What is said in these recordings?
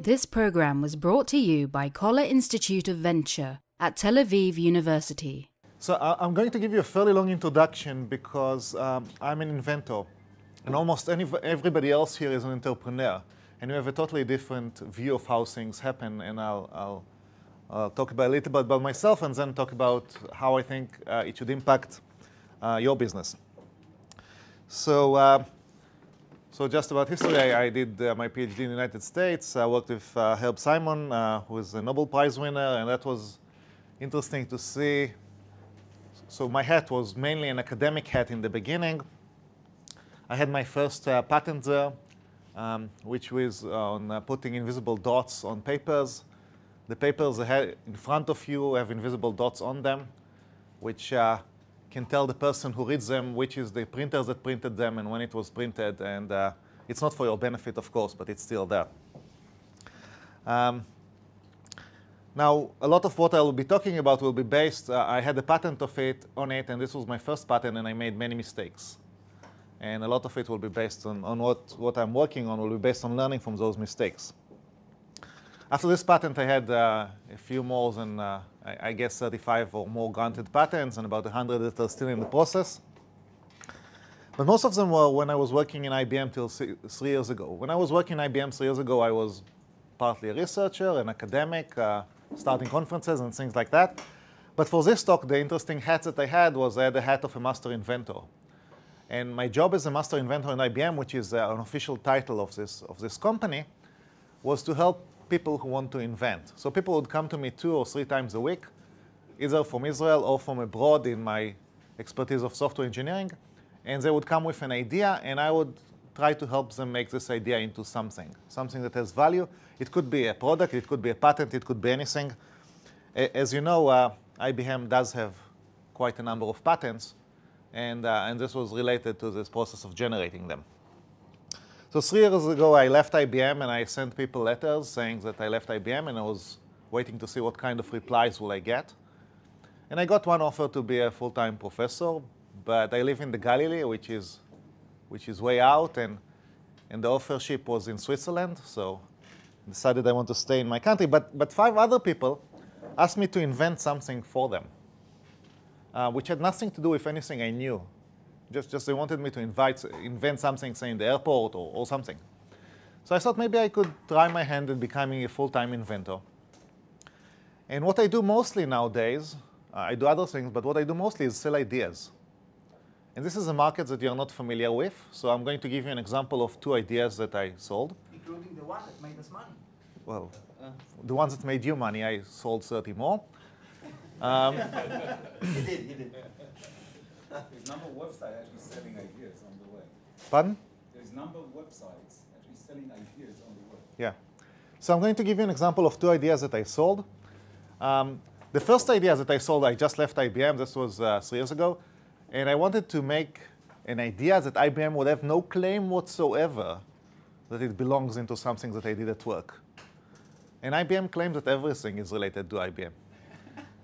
This program was brought to you by Koller Institute of Venture at Tel Aviv University. So I'm going to give you a fairly long introduction because I'm an inventor, and almost everybody else here is an entrepreneur, and we have a totally different view of how things happen. And I'll talk about a little bit about myself, and then talk about how I think it should impact your business. So just about history, I did my PhD in the United States. I worked with Herb Simon, who is a Nobel Prize winner, and that was interesting to see. So my hat was mainly an academic hat in the beginning. I had my first patent there, which was on putting invisible dots on papers. The papers ahead in front of you have invisible dots on them, which can tell the person who reads them which is the printers that printed them and when it was printed. And it's not for your benefit, of course, but it's still there. Now, a lot of what I will be talking about will be based, I had a patent on it, and this was my first patent, and I made many mistakes. And a lot of it will be based on what I'm working on, will be based on learning from those mistakes. After this patent, I had a few more than, I guess, 35 or more granted patents, and about 100 that are still in the process. But most of them were when I was working in IBM till 3 years ago. When I was working in IBM 3 years ago, I was partly a researcher, an academic, starting conferences and things like that. But for this talk, the interesting hats that I had was I had the hat of a master inventor. And my job as a master inventor in IBM, which is an official title of this company, was to help people who want to invent. So people would come to me 2 or 3 times a week, either from Israel or from abroad in my expertise of software engineering. And they would come with an idea, and I would try to help them make this idea into something that has value. It could be a product, it could be a patent, it could be anything. As you know, IBM does have quite a number of patents, and this was related to this process of generating them. So 3 years ago, I left IBM, and I sent people letters saying that I left IBM, and I was waiting to see what kind of replies will I get. And I got one offer to be a full-time professor, but I live in the Galilee, which is way out, and the offership was in Switzerland, so I decided I want to stay in my country. But 5 other people asked me to invent something for them, which had nothing to do with anything I knew. Just they wanted me to invent something, say, in the airport or something. So I thought maybe I could try my hand at becoming a full-time inventor. And what I do mostly nowadays, I do other things, but what I do mostly is sell ideas. And this is a market that you're not familiar with, so I'm going to give you an example of 2 ideas that I sold. Including the one that made us money. Well, the ones that made you money, I sold 30 more. He did. There's a number of websites actually selling ideas on the web. Pardon? There's a number of websites actually selling ideas on the web. Yeah. So I'm going to give you an example of 2 ideas that I sold. The first idea that I sold, I just left IBM. This was 3 years ago. And I wanted to make an idea that IBM would have no claim whatsoever that it belongs into something that I did at work. And IBM claims that everything is related to IBM.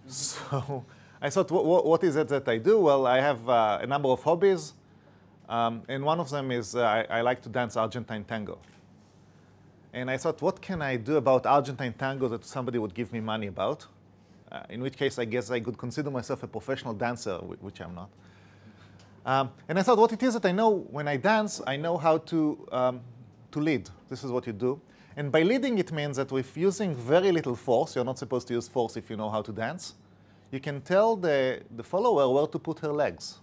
So I thought, what is it that I do? Well, I have a number of hobbies. And one of them is I like to dance Argentine tango. And I thought, what can I do about Argentine tango that somebody would give me money about? In which case, I guess I could consider myself a professional dancer, which I'm not. And I thought, what it is that I know when I dance, I know how to lead. This is what you do. And by leading, it means that with using very little force, you're not supposed to use force if you know how to dance, you can tell the follower where to put her legs.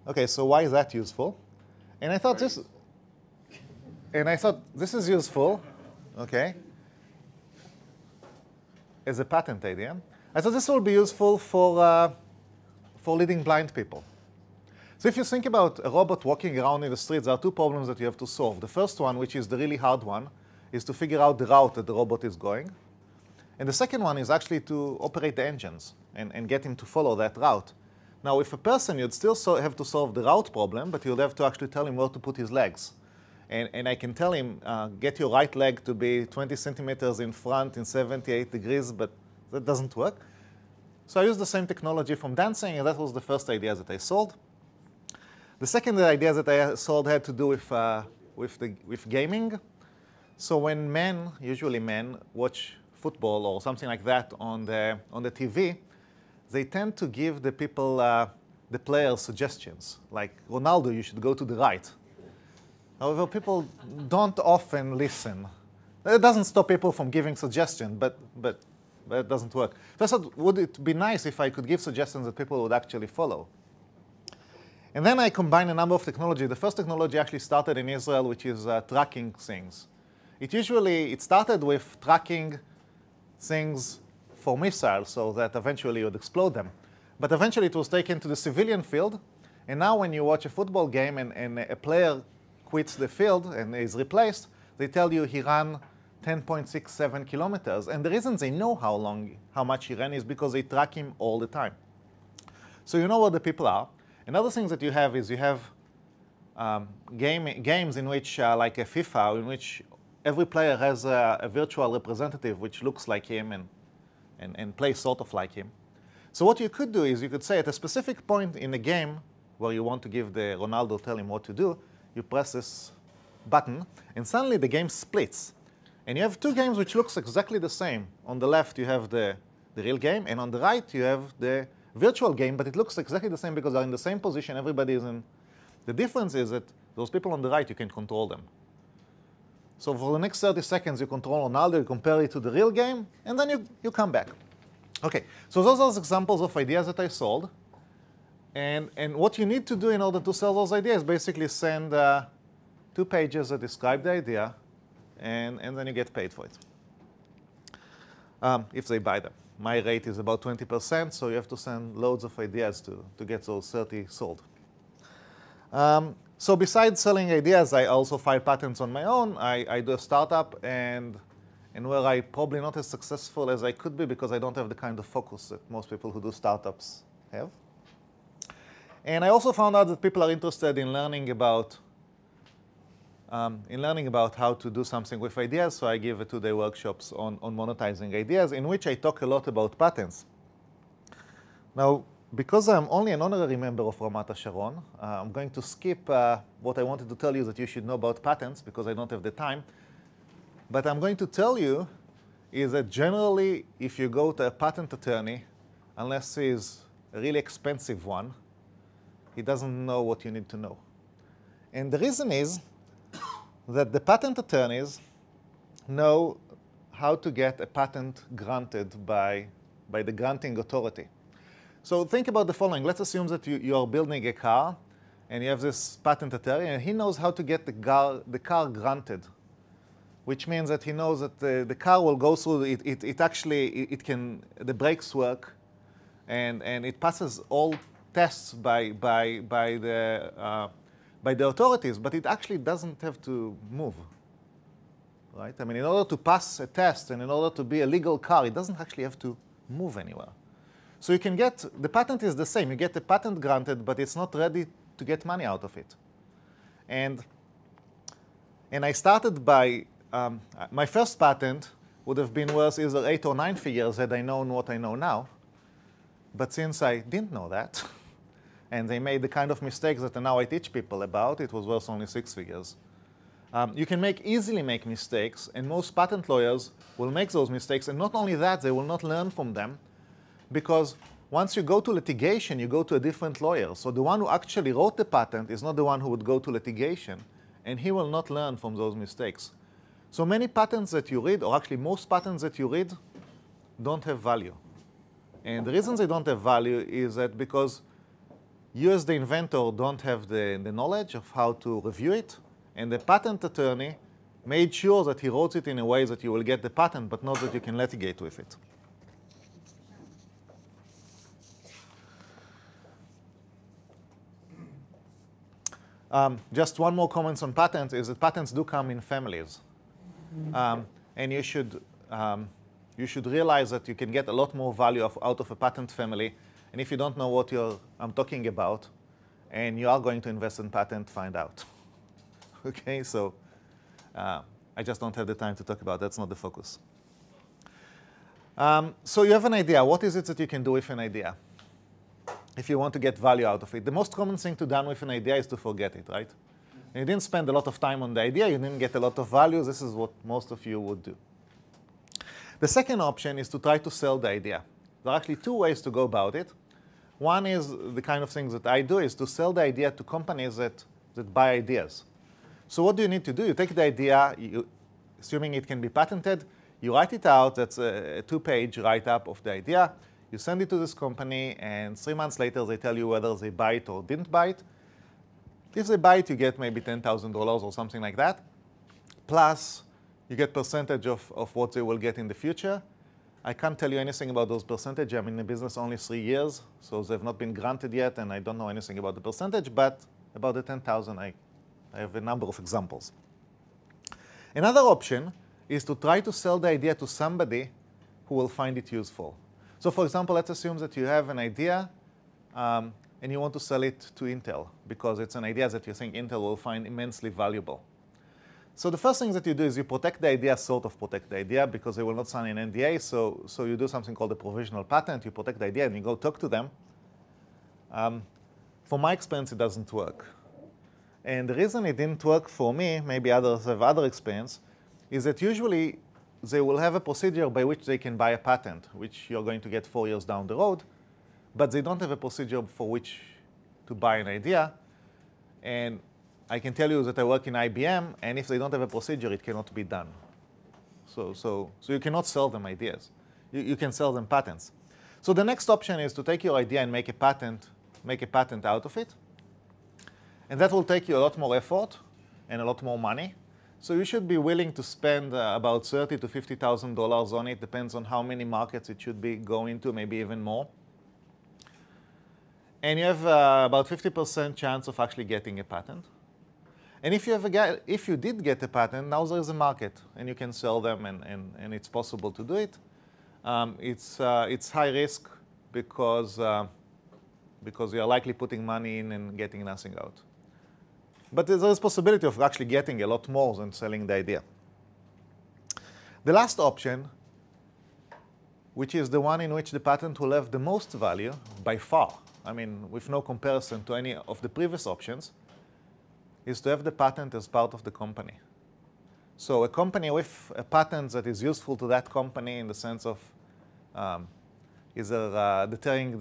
OK, so why is that useful? And I thought this is useful, OK, as a patent idea. I thought this will be useful for leading blind people. So if you think about a robot walking around in the streets, there are 2 problems that you have to solve. The first one, which is the really hard one, is to figure out the route that the robot is going. And the second one is actually to operate the engines and get him to follow that route. Now, with a person, you'd still have to solve the route problem, but you'll have to actually tell him where to put his legs. And I can tell him, get your right leg to be 20 centimeters in front in 78 degrees, but that doesn't work. So I used the same technology from dancing, and that was the first idea that I sold. The second idea that I sold had to do with gaming. So when men, usually men, watch football or something like that on the TV, they tend to give the people, the players, suggestions. Like, Ronaldo, you should go to the right. However, people don't often listen. It doesn't stop people from giving suggestions, but it doesn't work. So I thought, would it be nice if I could give suggestions that people would actually follow? And then I combined a number of technology. The first technology actually started in Israel, which is tracking things. It started with tracking things for missiles so that eventually you would explode them. But eventually it was taken to the civilian field. And now when you watch a football game and a player quits the field and is replaced, they tell you he ran 10.67 kilometers. And the reason they know how much he ran is because they track him all the time. So you know where the people are. Another thing that you have is you have games in which, like a FIFA, in which every player has a virtual representative which looks like him and plays sort of like him. So what you could do is you could say at a specific point in the game where you want to give the Ronaldo, tell him what to do, you press this button, and suddenly the game splits. And you have two games which looks exactly the same. On the left you have the real game, and on the right you have the virtual game, but it looks exactly the same because they're in the same position, everybody is in. The difference is that those people on the right, you can control them. So for the next 30 seconds, you control Ronaldo, you compare it to the real game, and then you come back. OK, so those are examples of ideas that I sold. And what you need to do in order to sell those ideas is basically send 2 pages that describe the idea, and then you get paid for it, if they buy them. My rate is about 20%, so you have to send loads of ideas to get those 30 sold. So besides selling ideas, I also file patents on my own. I do a startup, and where I probably not as successful as I could be because I don't have the kind of focus that most people who do startups have. And I also found out that people are interested in learning about how to do something with ideas. So I give a 2-day workshops on monetizing ideas, in which I talk a lot about patents. Now, because I'm only an honorary member of Ramat HaSharon, I'm going to skip what I wanted to tell you that you should know about patents because I don't have the time. But I'm going to tell you is that generally, if you go to a patent attorney, unless he's a really expensive one, he doesn't know what you need to know. And the reason is that the patent attorneys know how to get a patent granted by the granting authority. So think about the following. Let's assume that you are building a car, and you have this patent attorney, and he knows how to get the car granted, which means that he knows that the car will go through, the brakes work, and it passes all tests by the authorities, but it actually doesn't have to move, right? I mean, in order to pass a test and in order to be a legal car, it doesn't actually have to move anywhere. So you can get, the patent is the same. You get the patent granted, but it's not ready to get money out of it. And I started by, my first patent would have been worth either 8 or 9 figures had I known what I know now. But since I didn't know that, and they made the kind of mistakes that now I teach people about, it was worth only 6 figures. You can easily make mistakes, and most patent lawyers will make those mistakes. And not only that, they will not learn from them, because once you go to litigation, you go to a different lawyer. So the one who actually wrote the patent is not the one who would go to litigation, and he will not learn from those mistakes. So many patents that you read, or actually most patents that you read, don't have value. And the reason they don't have value is that because you as the inventor don't have the knowledge of how to review it, and the patent attorney made sure that he wrote it in a way that you will get the patent, but not that you can litigate with it. Just one more comment on patents is that patents do come in families. And you should realize that you can get a lot more value out of a patent family. And if you don't know what I'm talking about, and you are going to invest in patent, find out. OK, so I just don't have the time to talk about it. That's not the focus. So you have an idea. What is it that you can do with an idea if you want to get value out of it? The most common thing to do with an idea is to forget it, right? and you didn't spend a lot of time on the idea, you didn't get a lot of value, this is what most of you would do. The second option is to try to sell the idea. There are actually two ways to go about it. One is the kind of things that I do, is to sell the idea to companies that buy ideas. So what do you need to do? You take the idea, assuming it can be patented, you write it out, that's a 2-page write-up of the idea, you send it to this company, and 3 months later they tell you whether they buy it or didn't buy it. If they buy it, you get maybe $10,000 or something like that, plus you get percentage of what they will get in the future. I can't tell you anything about those percentages. I'm in the business only 3 years, so they've not been granted yet, and I don't know anything about the percentage, but about the 10,000, I have a number of examples. Another option is to try to sell the idea to somebody who will find it useful. So for example, let's assume that you have an idea and you want to sell it to Intel because it's an idea that you think Intel will find immensely valuable. So the first thing that you do is you protect the idea, sort of protect the idea, because they will not sign an NDA. So you do something called a provisional patent. You protect the idea and you go talk to them. From my experience, it doesn't work. And the reason it didn't work for me, maybe others have other experience, is that usually they will have a procedure by which they can buy a patent, which you're going to get 4 years down the road, but they don't have a procedure for which to buy an idea. And I can tell you that I work in IBM, and if they don't have a procedure, it cannot be done. So you cannot sell them ideas. You can sell them patents. So the next option is to take your idea and make a patent out of it. And that will take you a lot more effort and a lot more money. So you should be willing to spend about $30,000 to $50,000 on it. Depends on how many markets it should be going to, maybe even more. And you have about 50% chance of actually getting a patent. And if you did get a patent, now there is a market, and you can sell them, and it's possible to do it. It's high risk because you are likely putting money in and getting nothing out. But there is possibility of actually getting a lot more than selling the idea. The last option, which is the one in which the patent will have the most value by far, I mean, with no comparison to any of the previous options, is to have the patent as part of the company. So a company with a patent that is useful to that company in the sense of either deterring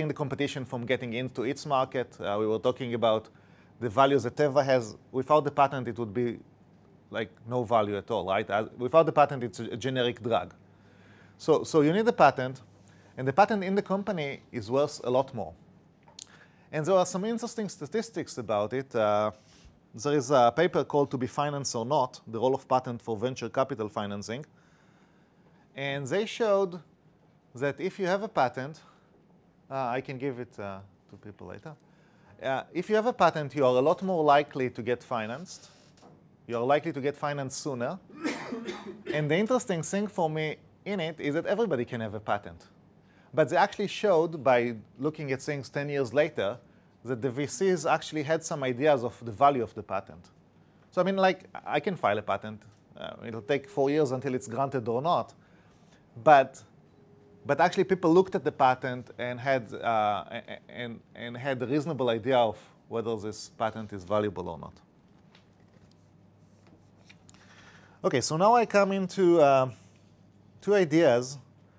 the competition from getting into its market. We were talking about the values that Teva has. Without the patent, it would be like no value at all, right? Without the patent, it's a generic drug. So you need a patent, and the patent in the company is worth a lot more. And there are some interesting statistics about it. There is a paper called To Be Financed or Not, the role of patent for venture capital financing. And they showed that if you have a patent, I can give it to people later. If you have a patent, you are a lot more likely to get financed. You are likely to get financed sooner. And the interesting thing for me in it is that everybody can have a patent. But they actually showed, by looking at things 10 years later, that the VCs actually had some ideas of the value of the patent. So I mean, like, I can file a patent. It'll take 4 years until it's granted or not. But actually, people looked at the patent and had a reasonable idea of whether this patent is valuable or not. OK, so now I come into 2 ideas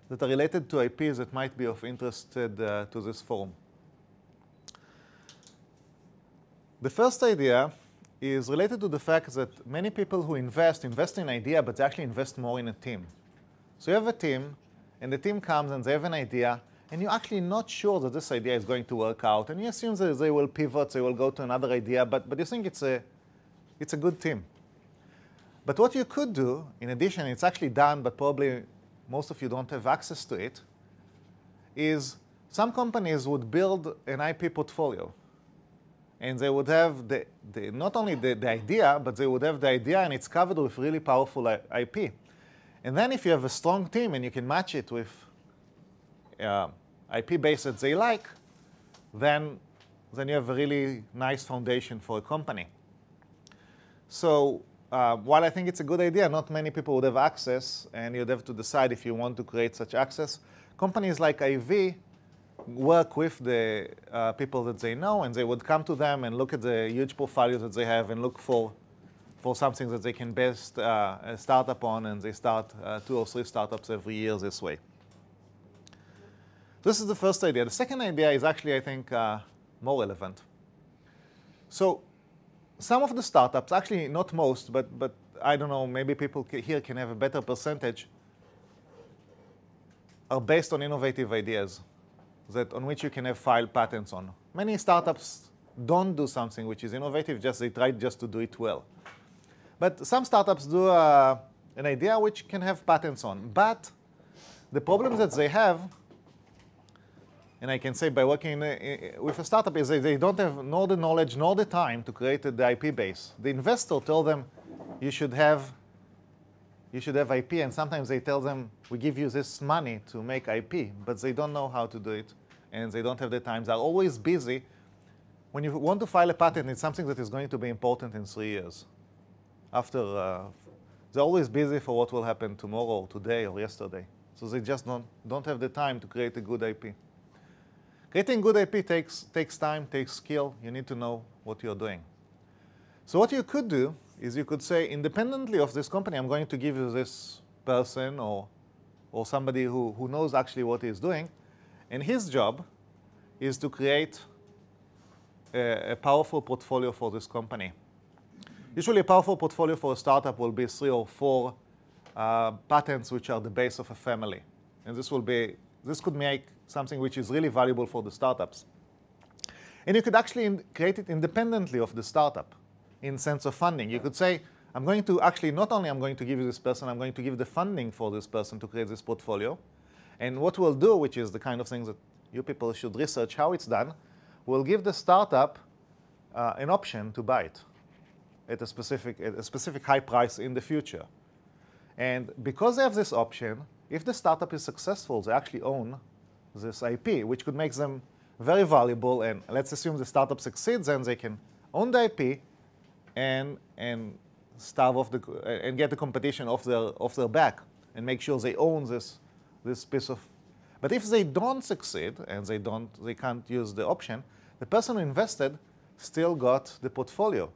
that are related to IPs that might be of interest to this forum. The first idea is related to the fact that many people who invest in an idea, but they actually invest more in a team. So you have a team, and the team comes and they have an idea, and you're actually not sure that this idea is going to work out. And you assume that they will pivot, they will go to another idea, but you think it's a good team. But what you could do, in addition, it's actually done, but probably most of you don't have access to it, is some companies would build an IP portfolio. And they would have not only the idea, but they would have the idea and it's covered with really powerful IP. And then if you have a strong team and you can match it with IP base that they like, then you have a really nice foundation for a company. So while I think it's a good idea, not many people would have access, and you'd have to decide if you want to create such access. Companies like IV work with the people that they know, and they would come to them and look at the huge portfolio that they have and look for something that they can best a startup on, and they start 2 or 3 startups every year this way. This is the first idea. The second idea is actually, I think, more relevant. So some of the startups, actually not most, but I don't know, maybe people here can have a better percentage, are based on innovative ideas on which you can have filed patents on. Many startups don't do something which is innovative, they try just to do it well. But some startups do an idea which can have patents on. But the problem that they have, and I can say by working with a startup, is they don't have nor the knowledge nor the time to create the IP base. The investor tells them you should have IP, and sometimes they tell them, we give you this money to make IP, but they don't know how to do it, and they don't have the time. They're always busy. When you want to file a patent, it's something that is going to be important in 3 years. They're always busy for what will happen tomorrow, or today, or yesterday. So they just don't have the time to create a good IP. Creating good IP takes time, takes skill. You need to know what you're doing. So what you could do is you could say, independently of this company, I'm going to give you this person or somebody who knows actually what he's doing. And his job is to create a powerful portfolio for this company. Usually a powerful portfolio for a startup will be 3 or 4 patents which are the base of a family. And this could make something which is really valuable for the startups. And you could actually create it independently of the startup in sense of funding. You could say, I'm going to actually, not only I'm going to give you this person, I'm going to give the funding for this person to create this portfolio. And what we'll do, which is the kind of things that you people should research how it's done, we'll give the startup an option to buy it at a specific high price in the future. And because they have this option, if the startup is successful, they actually own this IP, which could make them very valuable. And let's assume the startup succeeds, and they can own the IP and starve off and get the competition off their back and make sure they own this piece of. But if they don't succeed and they can't use the option, the person who invested still got the portfolio.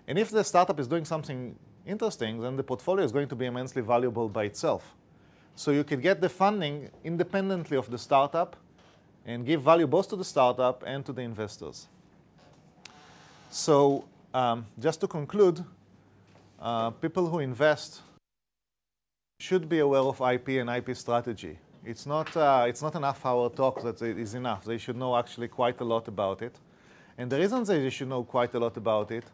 And if the startup is doing something interesting, then the portfolio is going to be immensely valuable by itself. So you can get the funding independently of the startup and give value both to the startup and to the investors. So just to conclude, people who invest should be aware of IP and IP strategy. It's not enough our talk that it is enough. They should know actually quite a lot about it. And the reason they should know quite a lot about it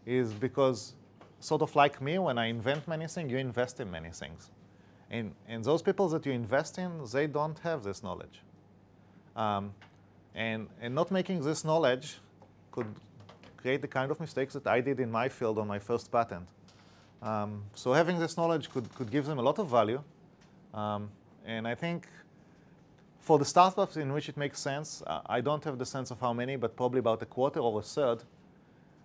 is because, sort of like me, when I invent many things, you invest in many things. And those people that you invest in, they don't have this knowledge. And not making this knowledge could create the kind of mistakes that I did in my field on my first patent. So having this knowledge could give them a lot of value. And I think for the startups in which it makes sense, I don't have the sense of how many, but probably about a quarter or a third,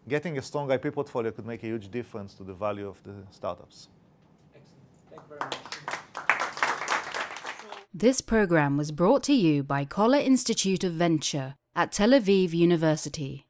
getting a strong IP portfolio could make a huge difference to the value of the startups. Excellent. Thank you very much. This program was brought to you by Koller Institute of Venture at Tel Aviv University.